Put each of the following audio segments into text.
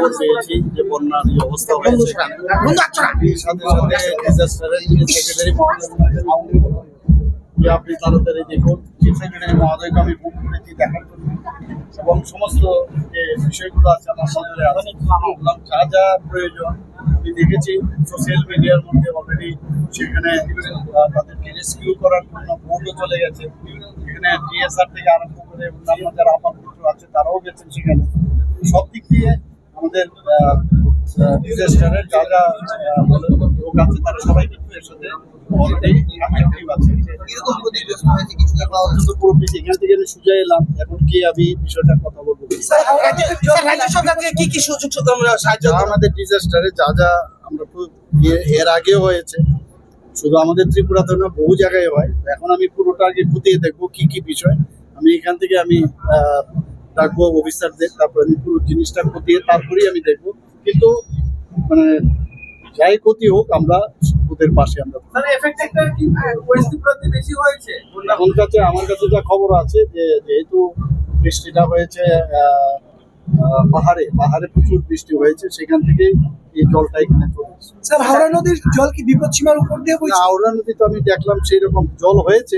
খবর পেয়েছি যে বন্যার এই অবস্থা হয়েছে, সাথে সাথে ডিজাস্টারের যিনি সেক্রেটারি যে আপনি তাড়াতাড়ি দেখুন, চিফ সেক্রেটারি মহোদয়কে আমি ফোন করেছি দেখার জন্য, এবং সমস্ত যে বিষয়গুলো আছে আমার সাথে যা যা প্রয়োজন আমি দেখেছি সোশ্যাল মিডিয়ার মধ্যে অলরেডি সেখানে তাদেরকে রেস্কিউ করার জন্য বোটও চলে গেছে, সেখানে ডিএসআর থেকে আরম্ভ করে অন্যান্য যারা আপাতত আছে তারাও গেছেন সেখানে। সব দিক দিয়ে আমাদের ডিজাস্টারের যা যা লোক আছে তারা সবাই কিন্তু এর সাথে এখান থেকে আমি সুজা এলাম, এখন কি আমি বিষয়টা কথা বলবো। আমাদের ডিজাস্টারে যা যা আমরা এর আগেও হয়েছে, শুধু আমাদের ত্রিপুরাতে না বহু জায়গায় হয়, এখন আমি পুরোটা আগে খতিয়ে দেখবো কি কি বিষয়। আমি এখান থেকে আমি ডাকবো অফিসারদের, তারপর আমি পুরো জিনিসটা খতিয়ে তারপরেই আমি দেখবো। কিন্তু মানে যাই ক্ষতি হোক আমরা ওদের পাশে আমরা। এখন কাছে আমার কাছে যা খবর আছে যে যেহেতু বৃষ্টিটা হয়েছে পাহাড়ে প্রচুর বৃষ্টি হয়েছে, সেখান থেকে এই জলটা এখানে চলে আসছে। স্যার, হাওড়া নদীর জল কি বিপদসীমার উপর দিয়ে বইছে? হাওড়া নদী তো আমি দেখলাম সেই রকম জল হয়েছে,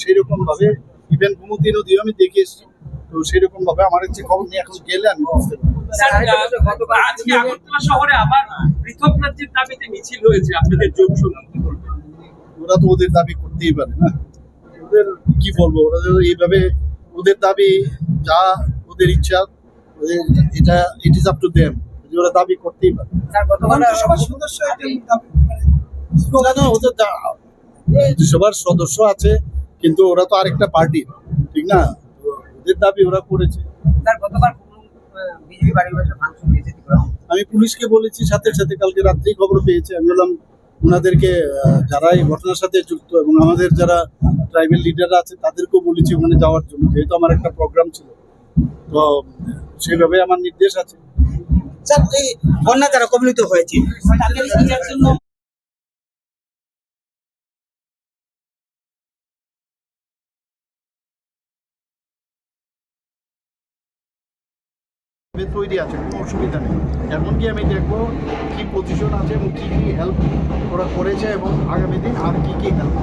সেই রকম ভাবে ইভেন গোমতী নদীও আমি দেখে এসেছি, তো সেই রকম ভাবে আমার হচ্ছে খবর নিয়ে এখন গেলে আমি বুঝতে পারবো। আজকে আগরতলা শহরে আবার পৃথক রাজ্যের দাবিতে মিছিল হয়েছে, আপনাদের জোট কি বলবেন? ওরা তো ওদের দাবি করতেই পারে না, ওদের কি বলবো, ওরা এইভাবে ওদের দাবি যা ওদের ইচ্ছা, এটা it is up to them, ওরা দাবি করতেই পারে। সবার সদস্য আছে, কিন্তু ওরা তো আরেকটা পার্টি, ঠিক না? ওদের দাবি ওরা করেছে। আমি পুলিশকে বলেছি, সাথে সাথে কালকে রাত্রেই খবর পেয়েছি। আমি বললাম ওনাদেরকে, যারা এই ঘটনার সাথে যুক্ত এবং আমাদের যারা ট্রাইবাল লিডার আছে তাদেরকেও বলেছি ওখানে যাওয়ার জন্য, যেহেতু আমার একটা প্রোগ্রাম ছিল, তো সেইভাবে আমার নির্দেশ আছে। স্যার, এই বন্যা যারা কবলিত হয়েছে তাদের জন্য তৈরি আছে, কোনো অসুবিধা নেই। এমনকি আমি দেখবো কি পজিশন আছে এবং কি কি হেল্প ওরা করেছে এবং আগামী দিন আর কি কি হেল্প